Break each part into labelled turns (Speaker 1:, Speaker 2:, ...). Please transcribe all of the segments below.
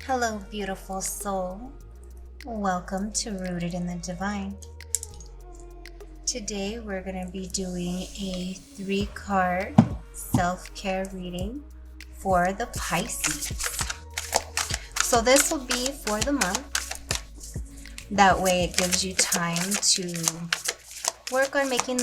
Speaker 1: Hello, beautiful soul. Welcome to Rooted in the Divine. Today we're going to be doing a 3-card self-care reading for the Pisces. So this will be for the month. That way it gives you time to work on making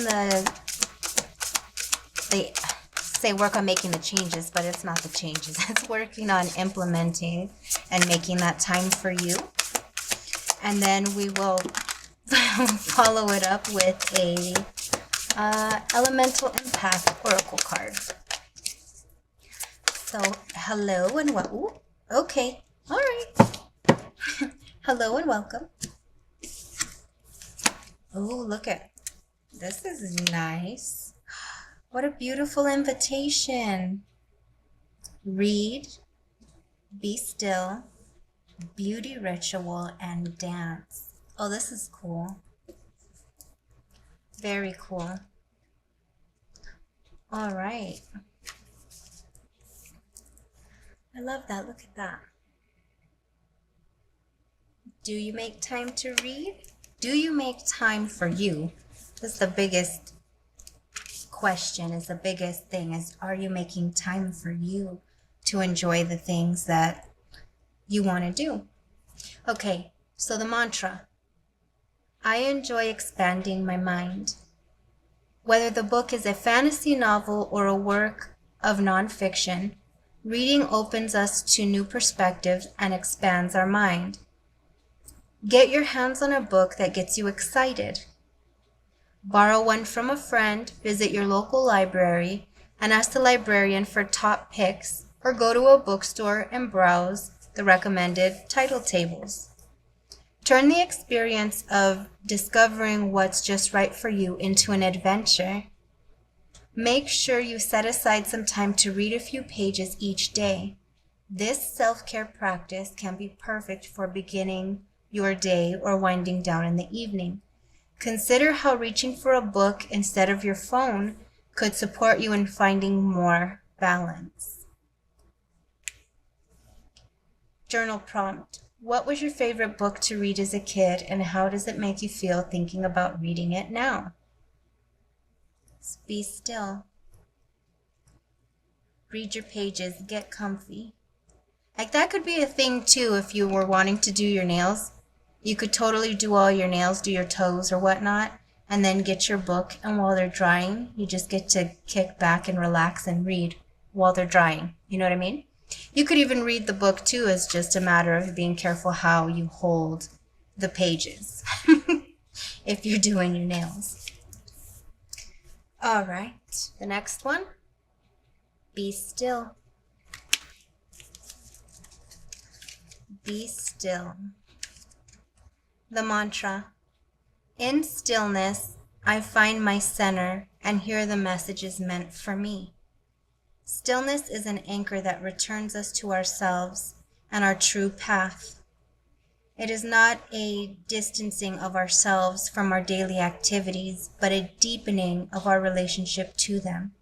Speaker 1: work on making the changes, but it's not the changes. It's working on implementing and making that time for you. And then we will follow it up with a elemental empath oracle card. So hello and okay, all right. Hello and welcome. Oh, look at this. Is nice. What a beautiful invitation. Read, be still, beauty ritual, and dance. Oh, this is cool. Very cool. All right. I love that. Look at that. Do you make time to read? Do you make time for you? That's the biggest question, is the biggest thing, is are you making time for you to enjoy the things that you want to do? Okay, so the mantra: I enjoy expanding my mind. Whether the book is a fantasy novel or a work of nonfiction, reading opens us to new perspectives and expands our mind. Get your hands on a book that gets you excited. Borrow one from a friend, visit your local library, and ask the librarian for top picks, or go to a bookstore and browse the recommended title tables. Turn the experience of discovering what's just right for you into an adventure. Make sure you set aside some time to read a few pages each day. This self-care practice can be perfect for beginning your day or winding down in the evening. Consider how reaching for a book instead of your phone could support you in finding more balance. Journal prompt: what was your favorite book to read as a kid, and how does it make you feel thinking about reading it now? Be still. Read your pages. Get comfy. Like, that could be a thing too if you were wanting to do your nails. You could totally do all your nails, do your toes or whatnot, and then get your book, and while they're drying, you just get to kick back and relax and read while they're drying. You know what I mean? You could even read the book too, as just a matter of being careful how you hold the pages if you're doing your nails. All right, the next one: be still. Be still. The mantra: in stillness, I find my center and hear the messages meant for me. Stillness is an anchor that returns us to ourselves and our true path. It is not a distancing of ourselves from our daily activities, but a deepening of our relationship to them.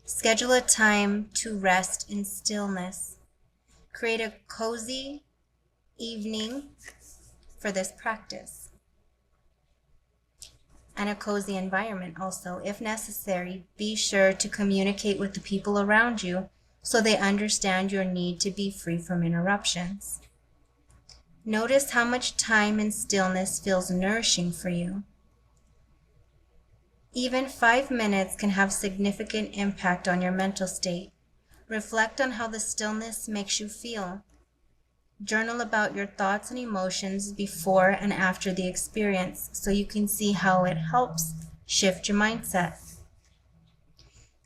Speaker 1: Schedule a time to rest in stillness. Create a cozy evening for this practice, and a cozy environment also. If necessary, be sure to communicate with the people around you so they understand your need to be free from interruptions. Notice how much time in stillness feels nourishing for you. Even 5 minutes can have significant impact on your mental state. Reflect on how the stillness makes you feel. Journal about your thoughts and emotions before and after the experience so you can see how it helps shift your mindset.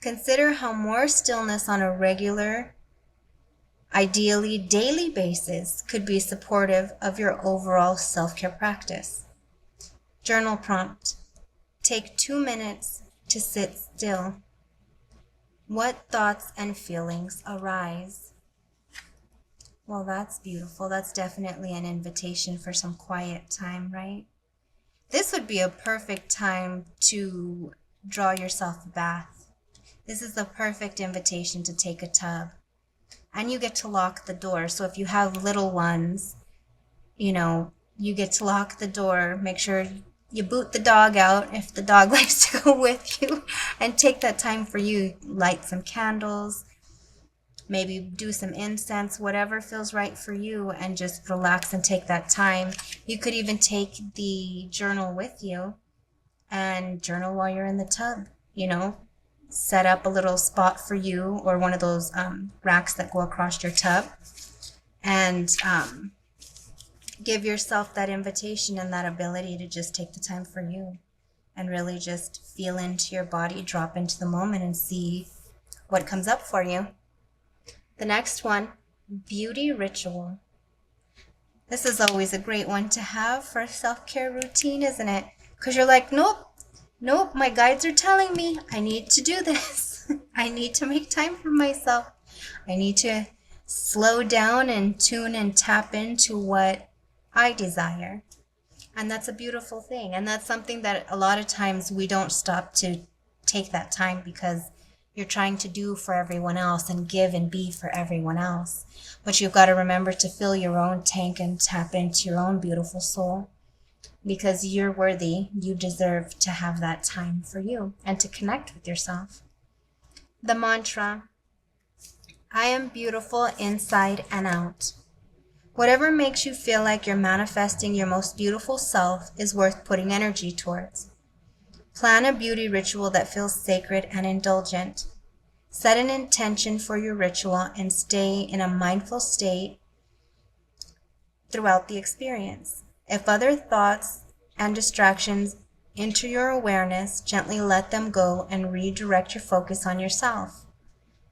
Speaker 1: Consider how more stillness on a regular, ideally daily basis could be supportive of your overall self-care practice. Journal prompt: take 2 minutes to sit still. What thoughts and feelings arise? Well, that's beautiful. That's definitely an invitation for some quiet time, right? This would be a perfect time to draw yourself a bath. This is the perfect invitation to take a tub. and you get to lock the door. So if you have little ones, you know, you get to lock the door. Make sure you boot the dog out if the dog likes to go with you, and take that time for you. Light some candles, maybe do some incense, whatever feels right for you, and just relax and take that time. You could even take the journal with you and journal while you're in the tub, you know. Set up a little spot for you, or one of those racks that go across your tub, and give yourself that invitation and that ability to just take the time for you and really just feel into your body, drop into the moment, and see what comes up for you. The next one, beauty ritual. This is always a great one to have for a self-care routine, isn't it? Because you're like, nope, my guides are telling me I need to do this. I need to make time for myself. I need to slow down and tune and tap into what I desire. And that's a beautiful thing. And that's something that a lot of times we don't stop to take that time, because you're trying to do for everyone else and give and be for everyone else. But you've got to remember to fill your own tank and tap into your own beautiful soul, because you're worthy. You deserve to have that time for you and to connect with yourself. The mantra, I am beautiful inside and out. Whatever makes you feel like you're manifesting your most beautiful self is worth putting energy towards. Plan a beauty ritual that feels sacred and indulgent. Set an intention for your ritual and stay in a mindful state throughout the experience. If other thoughts and distractions enter your awareness, gently let them go and redirect your focus on yourself.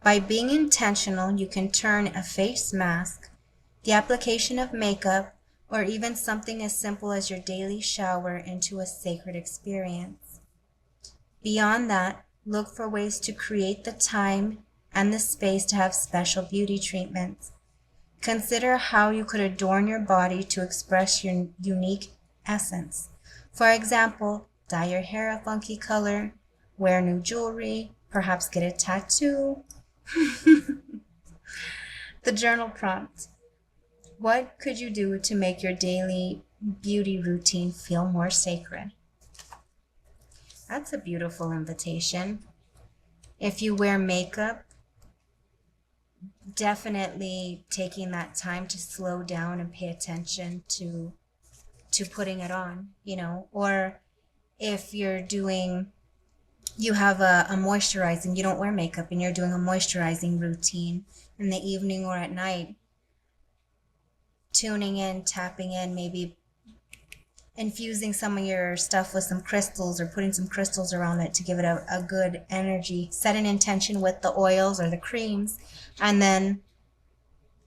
Speaker 1: By being intentional, you can turn a face mask, the application of makeup, or even something as simple as your daily shower into a sacred experience. Beyond that, look for ways to create the time and the space to have special beauty treatments. Consider how you could adorn your body to express your unique essence. For example, dye your hair a funky color, wear new jewelry, perhaps get a tattoo. The journal prompt. What could you do to make your daily beauty routine feel more sacred? That's a beautiful invitation. If you wear makeup, definitely taking that time to slow down and pay attention to putting it on, you know. Or if you're doing, you have a moisturizing, you don't wear makeup and you're doing a moisturizing routine in the evening or at night, tuning in, tapping in, maybe infusing some of your stuff with some crystals or putting some crystals around it to give it a good energy. Set an intention with the oils or the creams, and then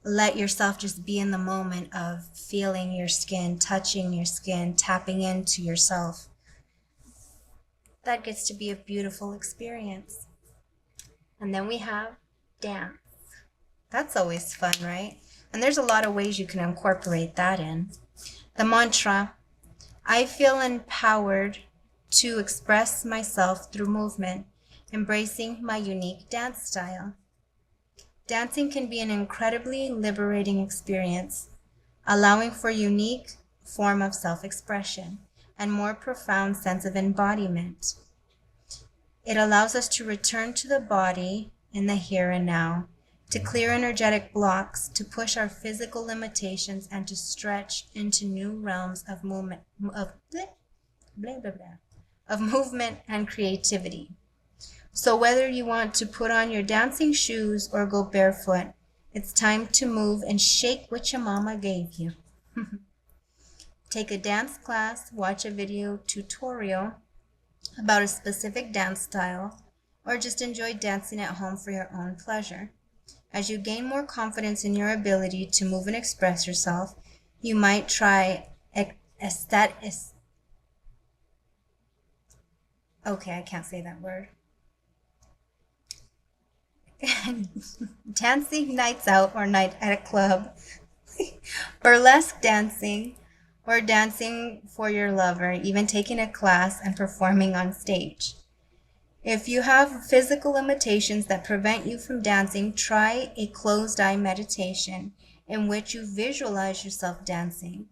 Speaker 1: let yourself just be in the moment of feeling your skin, touching your skin, tapping into yourself. That gets to be a beautiful experience. And then we have dance. That's always fun, right? And there's a lot of ways you can incorporate that in. The mantra, I feel empowered to express myself through movement, embracing my unique dance style. Dancing can be an incredibly liberating experience, allowing for a unique form of self-expression and more profound sense of embodiment. It allows us to return to the body in the here and now, to clear energetic blocks, to push our physical limitations, and to stretch into new realms of movement, of movement and creativity. So whether you want to put on your dancing shoes or go barefoot, it's time to move and shake what your mama gave you. Take a dance class, watch a video tutorial about a specific dance style, or just enjoy dancing at home for your own pleasure. As you gain more confidence in your ability to move and express yourself, you might try I can't say that word. Dancing nights out or night at a club, burlesque dancing, or dancing for your lover, even taking a class and performing on stage. If you have physical limitations that prevent you from dancing, try a closed eye meditation in which you visualize yourself dancing.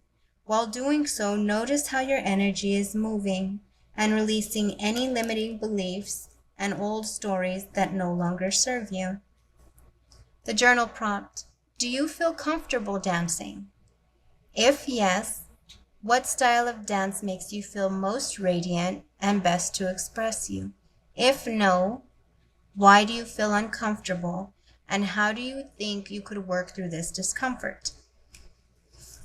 Speaker 1: While doing so, notice how your energy is moving and releasing any limiting beliefs and old stories that no longer serve you. The journal prompt: do you feel comfortable dancing? If yes, what style of dance makes you feel most radiant and best to express you? If no, why do you feel uncomfortable, and how do you think you could work through this discomfort?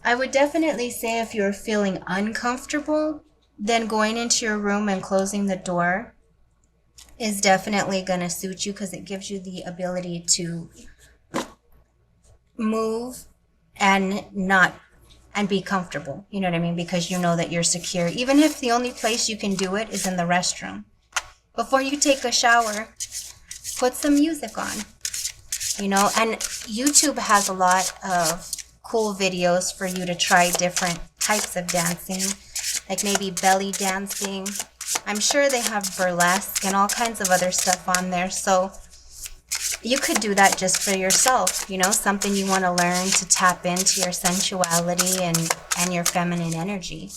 Speaker 1: I would definitely say if you're feeling uncomfortable, then going into your room and closing the door is definitely going to suit you, because it gives you the ability to move and be comfortable. You know what I mean? Because you know that you're secure. Even if the only place you can do it is in the restroom. Before you take a shower, put some music on. And YouTube has a lot of cool videos for you to try different types of dancing, like maybe belly dancing. I'm sure they have burlesque and all kinds of other stuff on there. So you could do that just for yourself, something you want to learn to tap into your sensuality and your feminine energy.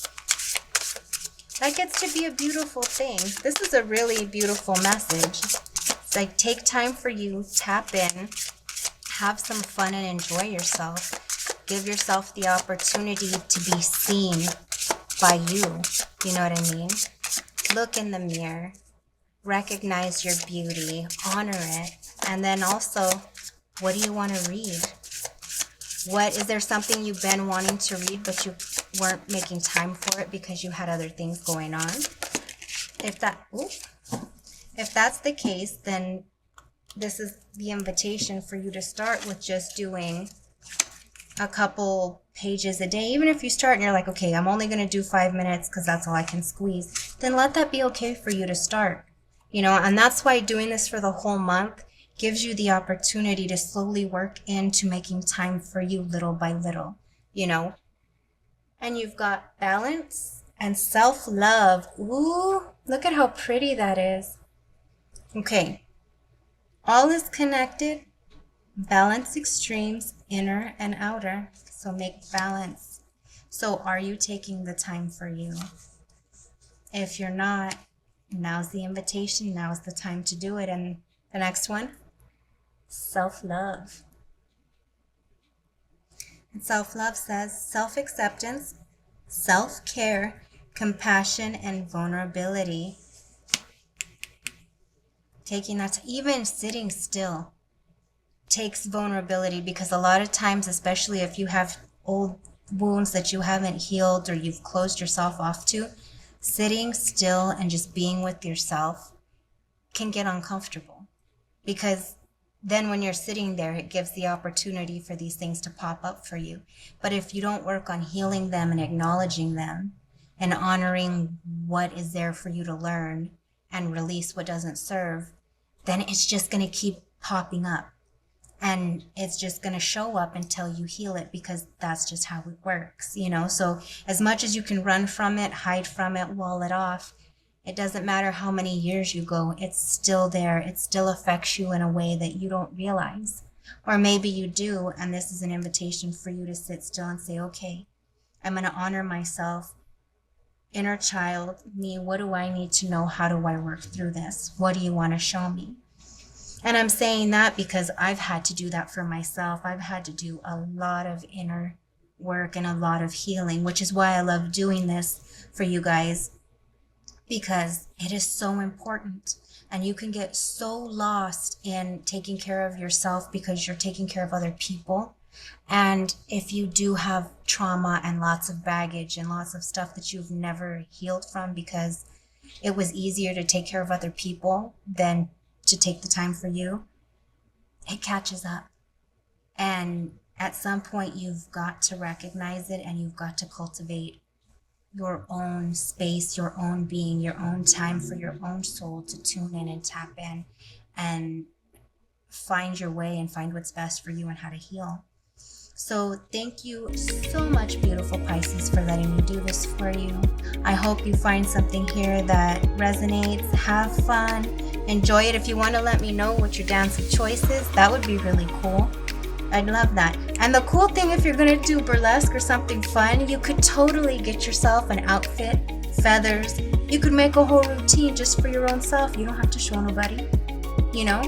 Speaker 1: That gets to be a beautiful thing. This is a really beautiful message. It's like, take time for you, tap in, have some fun and enjoy yourself. Give yourself the opportunity to be seen by you. You know what I mean? Look in the mirror, recognize your beauty, honor it, and then also, what do you want to read? Is there something you've been wanting to read but you weren't making time for it because you had other things going on? If that's the case, then this is the invitation for you to start with just doing a couple pages a day. Even if you start and you're like, okay, I'm only going to do 5 minutes because that's all I can squeeze, then let that be okay for you to start. And that's why doing this for the whole month gives you the opportunity to slowly work into making time for you little by little, And you've got balance and self-love. Ooh, look at how pretty that is. Okay. All is connected. Balance extremes, inner and outer. So make balance. So are you taking the time for you? If you're not, now's the invitation. Now's the time to do it. And the next one, self-love. And self-love says self-acceptance, self-care, compassion, and vulnerability. Taking that, even sitting still takes vulnerability, because a lot of times, especially if you have old wounds that you haven't healed or you've closed yourself off to, sitting still and just being with yourself can get uncomfortable, because then when you're sitting there, it gives the opportunity for these things to pop up for you. But if you don't work on healing them and acknowledging them and honoring what is there for you to learn and release what doesn't serve, then it's just going to keep popping up. And it's just going to show up until you heal it, because that's just how it works, So as much as you can run from it, hide from it, wall it off, it doesn't matter how many years you go, it's still there. It still affects you in a way that you don't realize. Or maybe you do, and this is an invitation for you to sit still and say, okay, I'm going to honor myself. Inner child, me, what do I need to know? How do I work through this? What do you want to show me? And I'm saying that because I've had to do that for myself. I've had to do a lot of inner work and a lot of healing, which is why I love doing this for you guys, because it is so important. And you can get so lost in taking care of yourself because you're taking care of other people. And if you do have trauma and lots of baggage and lots of stuff that you've never healed from because it was easier to take care of other people than to take the time for you, it catches up. And at some point, you've got to recognize it, and you've got to cultivate your own space, your own being, your own time for your own soul to tune in and tap in and find your way and find what's best for you and how to heal. So thank you so much, beautiful Pisces, for letting me do this for you. I hope you find something here that resonates. Have fun. enjoy it. If you want to let me know what your dance of choice is, that would be really cool. I'd love that. And the cool thing, if you're gonna do burlesque or something fun, you could totally get yourself an outfit, feathers. You could make a whole routine just for your own self. You don't have to show nobody, you know?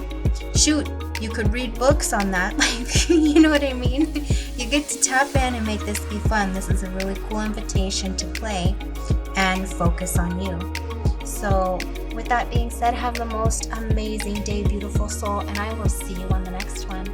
Speaker 1: Shoot, you could read books on that. Like, you know what I mean? You get to tap in and make this be fun. This is a really cool invitation to play and focus on you. So with that being said, have the most amazing day, beautiful soul, and I will see you on the next one.